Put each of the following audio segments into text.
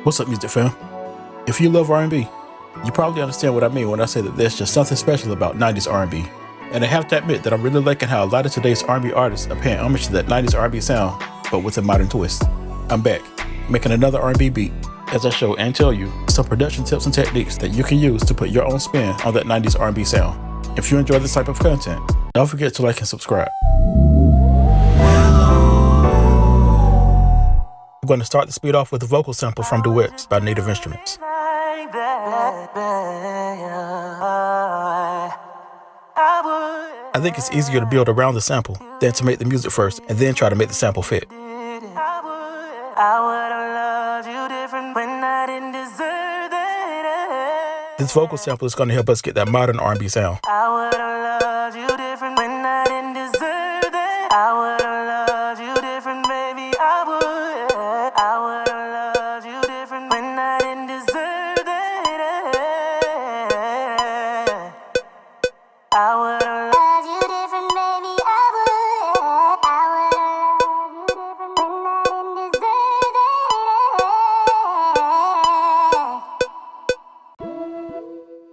What's up, music fam? If you love R&B, you probably understand what I mean when I say that there's just something special about 90s R&B. And I have to admit that I'm really liking how a lot of today's R&B artists are paying homage to that 90s R&B sound, but with a modern twist. I'm back, making another R&B beat, as I show and tell you some production tips and techniques that you can use to put your own spin on that 90s R&B sound. If you enjoy this type of content, don't forget to like and subscribe. I'm going to start the speed off with a vocal sample from Duets by Native Instruments. I think it's easier to build around the sample than to make the music first and then try to make the sample fit. This vocal sample is going to help us get that modern R&B sound.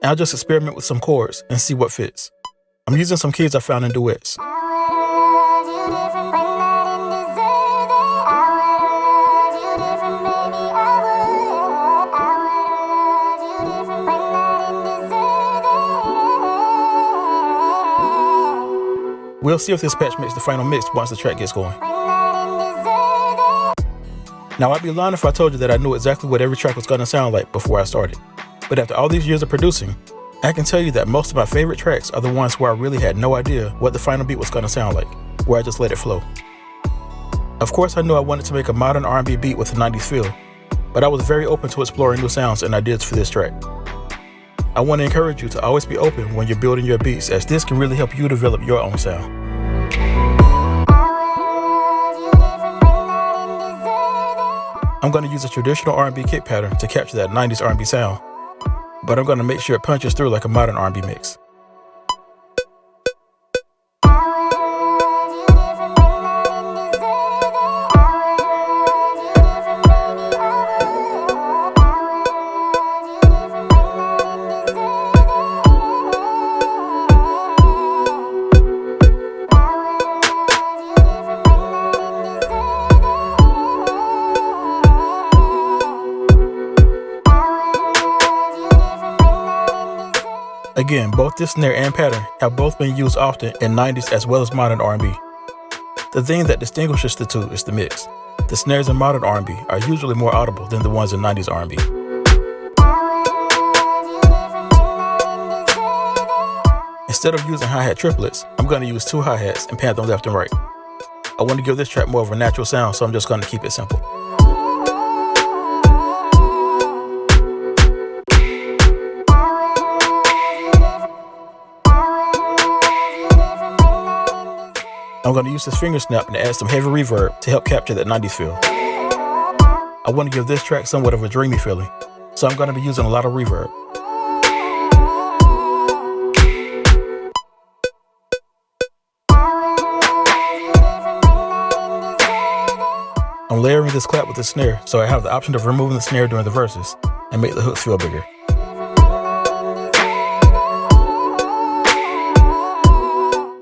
I'll just experiment with some chords and see what fits. I'm using some keys I found in Duets. We'll see if this patch makes the final mix once the track gets going. Now, I'd be lying if I told you that I knew exactly what every track was going to sound like before I started. But after all these years of producing, I can tell you that most of my favorite tracks are the ones where I really had no idea what the final beat was going to sound like, where I just let it flow. Of course, I knew I wanted to make a modern R&B beat with a 90s feel, but I was very open to exploring new sounds and ideas for this track. I want to encourage you to always be open when you're building your beats, as this can really help you develop your own sound. I'm going to use a traditional R&B kick pattern to capture that 90s R&B sound, but I'm going to make sure it punches through like a modern R&B mix. Again, both this snare and pattern have both been used often in 90s as well as modern R&B. The thing that distinguishes the two is the mix. The snares in modern R&B are usually more audible than the ones in 90s R&B. Instead of using hi-hat triplets, I'm going to use two hi-hats and pan them left and right. I want to give this track more of a natural sound, so I'm just going to keep it simple. I'm going to use this finger snap and add some heavy reverb to help capture that 90s feel. I want to give this track somewhat of a dreamy feeling, so I'm going to be using a lot of reverb. I'm layering this clap with the snare, so I have the option of removing the snare during the verses and make the hooks feel bigger.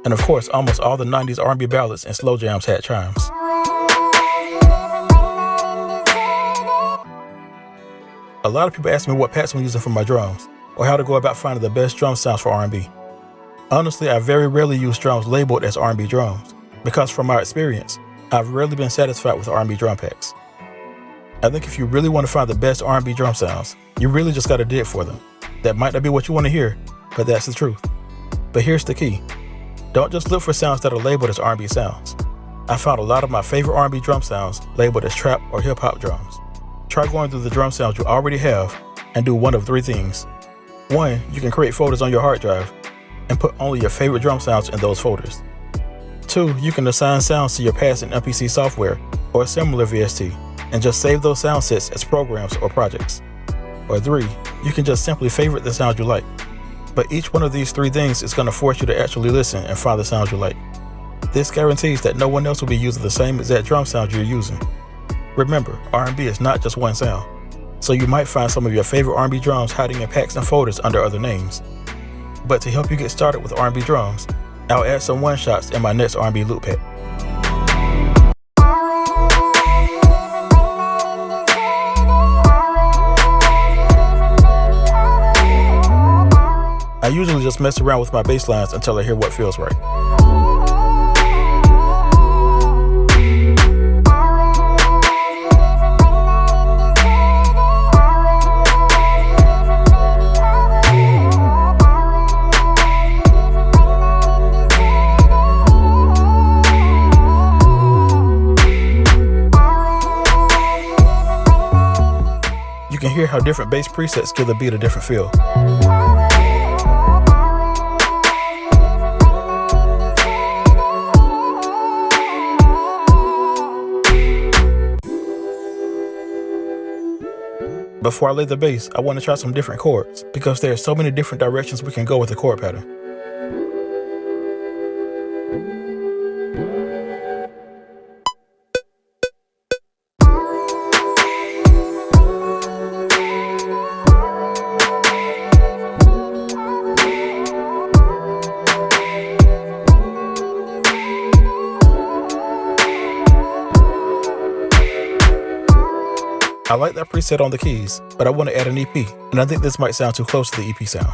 And of course, almost all the 90s R&B ballads and slow jams had chimes. A lot of people ask me what pads I'm using for my drums, or how to go about finding the best drum sounds for R&B. Honestly, I very rarely use drums labeled as R&B drums, because from my experience, I've rarely been satisfied with R&B drum packs. I think if you really want to find the best R&B drum sounds, you really just gotta dig for them. That might not be what you want to hear, but that's the truth. But here's the key. Don't just look for sounds that are labeled as R&B sounds. I found a lot of my favorite R&B drum sounds labeled as trap or hip-hop drums. Try going through the drum sounds you already have and do one of three things. One, you can create folders on your hard drive and put only your favorite drum sounds in those folders. Two, you can assign sounds to your past and MPC software or a similar VST and just save those sound sets as programs or projects. Or three, you can just simply favorite the sound you like. But each one of these three things is going to force you to actually listen and find the sounds you like. This guarantees that no one else will be using the same exact drum sound you're using. Remember, R&B is not just one sound. so you might find some of your favorite R&B drums hiding in packs and folders under other names. But to help you get started with R&B drums, I'll add some one-shots in my next R&B loop pack. I usually just mess around with my bass lines until I hear what feels right. You can hear how different bass presets give the beat a different feel. Before I lay the bass, I want to try some different chords, because there are so many different directions we can go with the chord pattern. I like that preset on the keys, but I want to add an EP, and I think this might sound too close to the EP sound.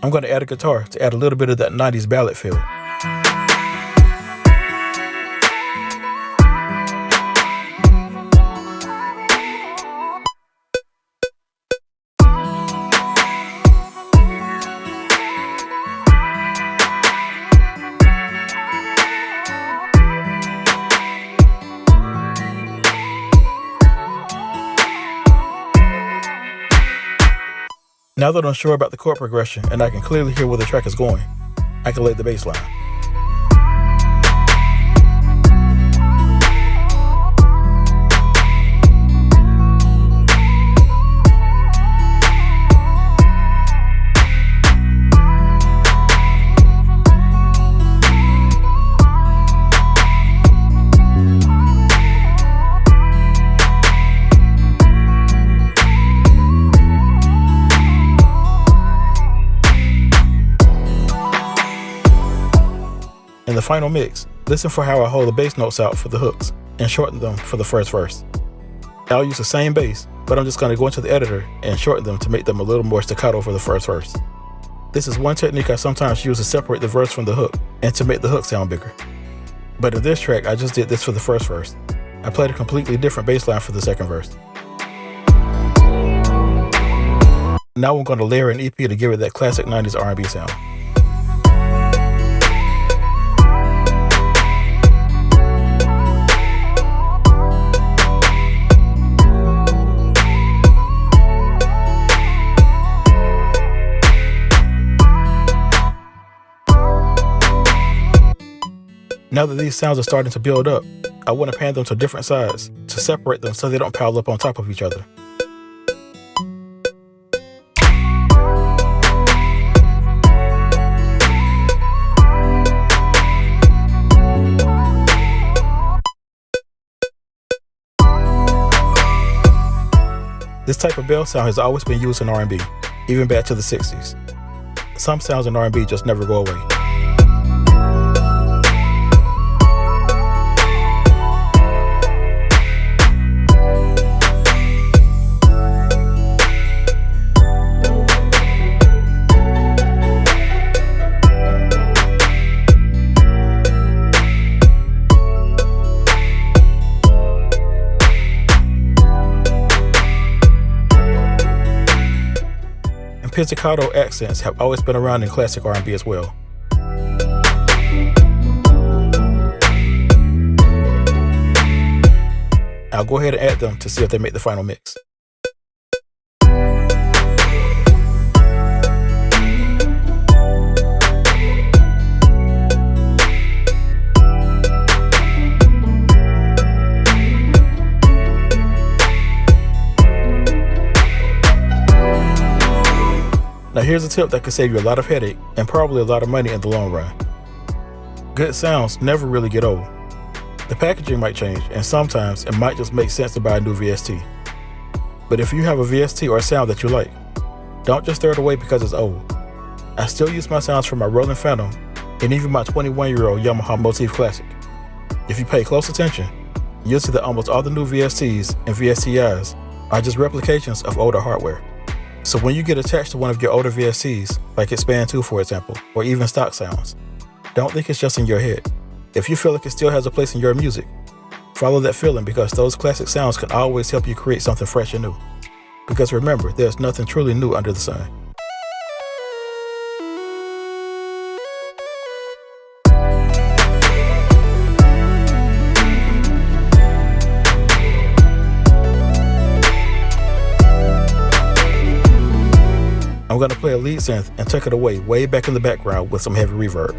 I'm going to add a guitar to add a little bit of that 90s ballad feel. Now that I'm sure about the chord progression and I can clearly hear where the track is going, I can lay the bass line. In the final mix, listen for how I hold the bass notes out for the hooks and shorten them for the first verse. I'll use the same bass, but I'm just going to go into the editor and shorten them to make them a little more staccato for the first verse. This is one technique I sometimes use to separate the verse from the hook and to make the hook sound bigger. But in this track, I just did this for the first verse. I played a completely different bass line for the second verse. Now I'm going to layer an EP to give it that classic 90s R&B sound. Now that these sounds are starting to build up, I want to pan them to different sides to separate them so they don't pile up on top of each other. This type of bell sound has always been used in R&B, even back to the 60s. Some sounds in R&B just never go away. pizzicato accents have always been around in classic R&B as well. I'll go ahead and add them to see if they make the final mix. Now here's a tip that could save you a lot of headache and probably a lot of money in the long run. Good sounds never really get old. The packaging might change, and sometimes it might just make sense to buy a new VST. But if you have a VST or a sound that you like, don't just throw it away because it's old. I still use my sounds from my Rolling Phantom and even my 21-year-old Yamaha Motif Classic. If you pay close attention, you'll see that almost all the new VSTs and VSTIs are just replications of older hardware. So when you get attached to one of your older VSTs, like Expand 2 for example, or even stock sounds, don't think it's just in your head. If you feel like it still has a place in your music, follow that feeling, because those classic sounds can always help you create something fresh and new. Because remember, there's nothing truly new under the sun. I'm going to play a lead synth and tuck it away way back in the background with some heavy reverb.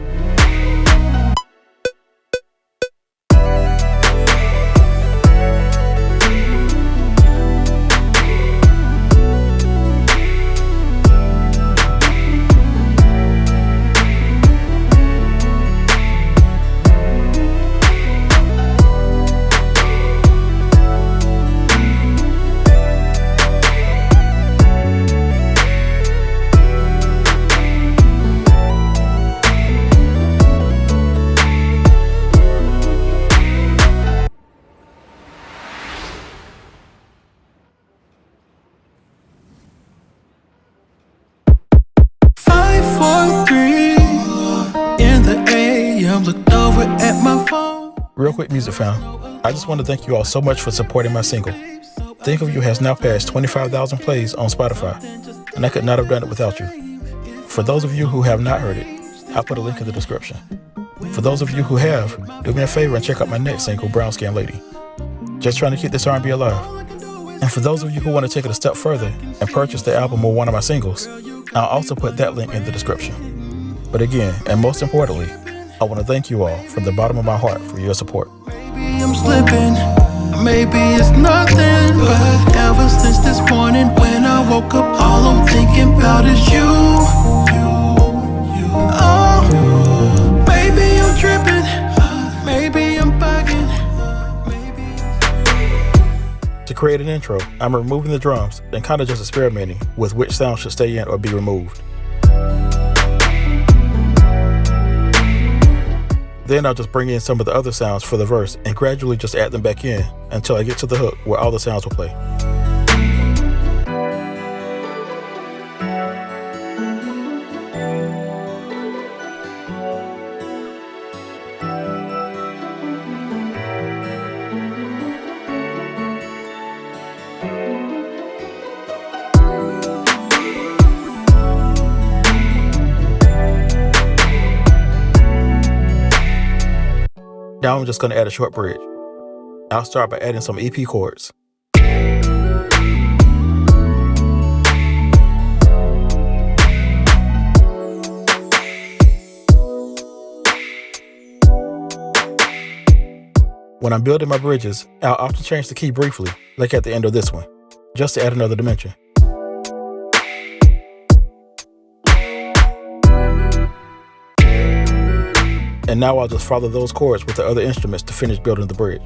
Real quick music fan, I just want to thank you all so much for supporting my single. Think of You has now passed 25,000 plays on Spotify, and I could not have done it without you. For those of you who have not heard it, I'll put a link in the description. For those of you who have, do me a favor and check out my next single, Brown Skin Lady. Just trying to keep this R&B alive. And for those of you who want to take it a step further and purchase the album or one of my singles, I'll also put that link in the description. But again, and most importantly, I want to thank you all from the bottom of my heart for your support. Maybe I'm slipping, maybe it's nothing, but ever since this morning when I woke up, all I'm thinking about is you. Oh, maybe I'm tripping, maybe I'm bugging. To create an intro, I'm removing the drums and kind of just experimenting with which sound should stay in or be removed. Then I'll just bring in some of the other sounds for the verse and gradually just add them back in until I get to the hook where all the sounds will play. Now I'm just going to add a short bridge. I'll start by adding some EP chords. When I'm building my bridges, I'll often change the key briefly, like at the end of this one, just to add another dimension. And now I'll just follow those chords with the other instruments to finish building the bridge.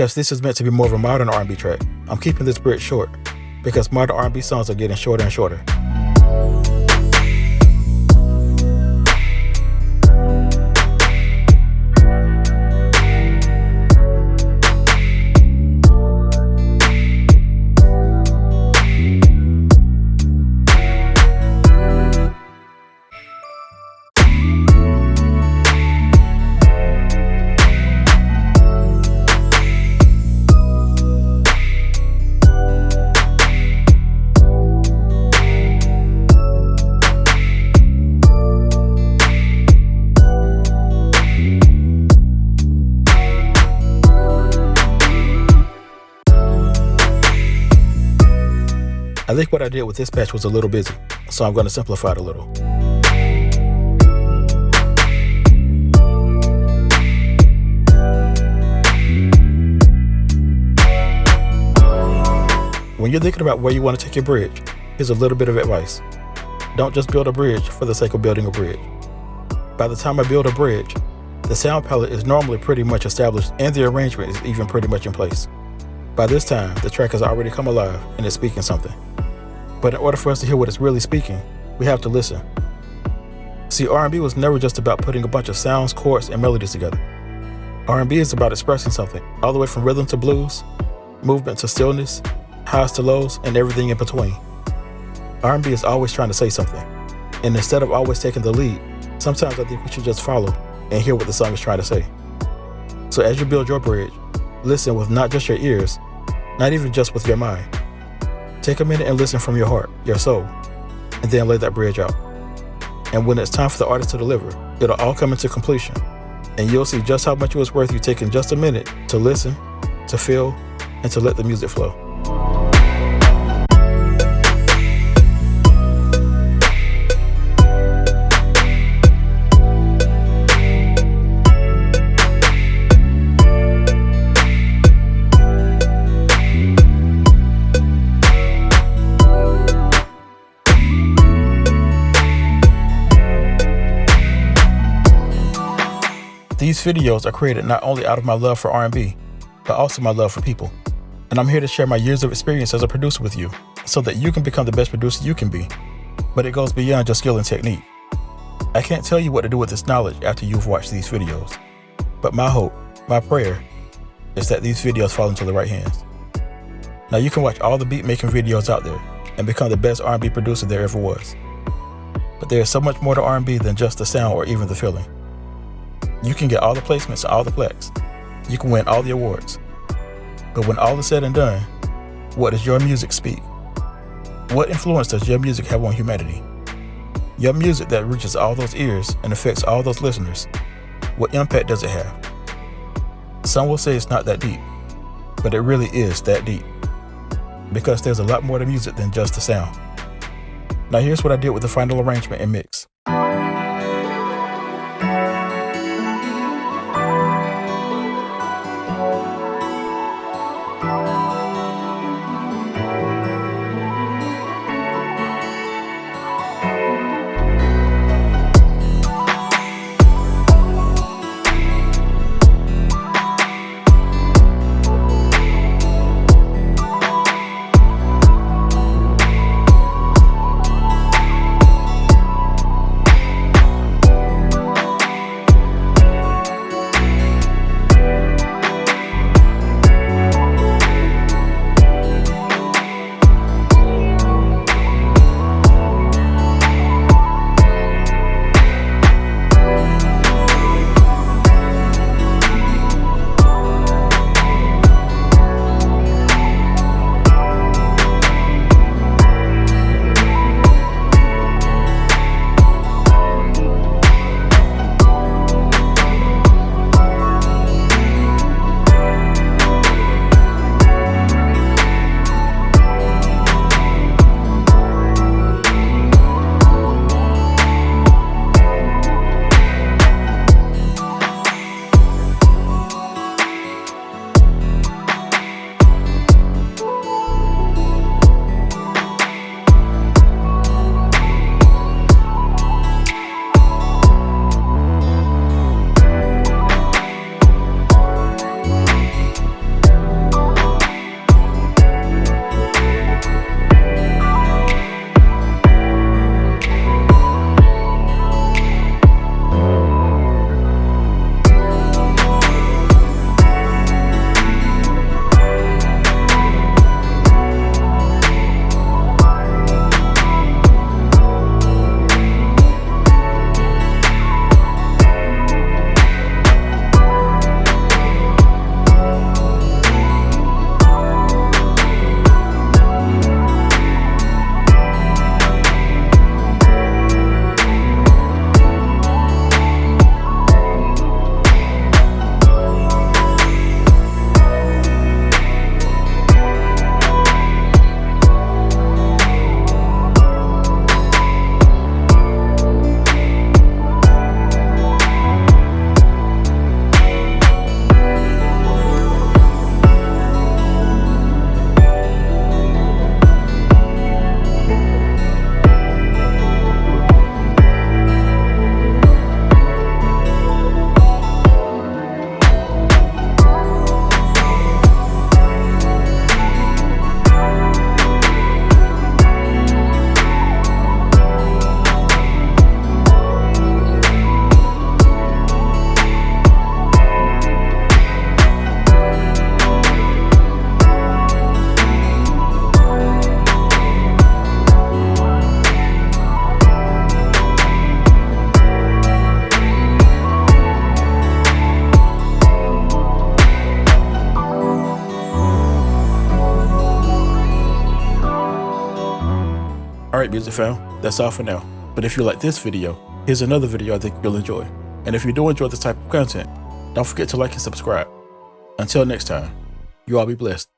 Because this is meant to be more of a modern R&B track, I'm keeping this bridge short, because modern R&B songs are getting shorter and shorter. I think what I did with this patch was a little busy, so I'm going to simplify it a little. When you're thinking about where you want to take your bridge, here's a little bit of advice. Don't just build a bridge for the sake of building a bridge. By the time I build a bridge, the sound palette is normally pretty much established and the arrangement is even pretty much in place. By this time, the track has already come alive and is speaking something. But in order for us to hear what it's really speaking, we have to listen. See, R&B was never just about putting a bunch of sounds, chords, and melodies together. R&B is about expressing something, all the way from rhythm to blues, movement to stillness, highs to lows, and everything in between. R&B is always trying to say something, and instead of always taking the lead, sometimes I think we should just follow and hear what the song is trying to say. So as you build your bridge, listen with not just your ears, not even just with your mind. Take a minute and listen from your heart, your soul, and then lay that bridge out. And when it's time for the artist to deliver, it'll all come into completion, and you'll see just how much it was worth you taking just a minute to listen, to feel, and to let the music flow. These videos are created not only out of my love for R&B, but also my love for people. And I'm here to share my years of experience as a producer with you, so that you can become the best producer you can be. But it goes beyond just skill and technique. I can't tell you what to do with this knowledge after you've watched these videos. But my hope, my prayer, is that these videos fall into the right hands. Now you can watch all the beat-making videos out there and become the best R&B producer there ever was. But there is so much more to R&B than just the sound or even the feeling. You can get all the placements and all the plaques. You can win all the awards. But when all is said and done, what does your music speak? What influence does your music have on humanity? Your music that reaches all those ears and affects all those listeners, what impact does it have? Some will say it's not that deep, but it really is that deep. Because there's a lot more to music than just the sound. Now here's what I did with the final arrangement and mix. Alright, music fam, that's all for now. But if you like this video, here's another video I think you'll enjoy. And if you do enjoy this type of content, don't forget to like and subscribe. Until next time, you all be blessed.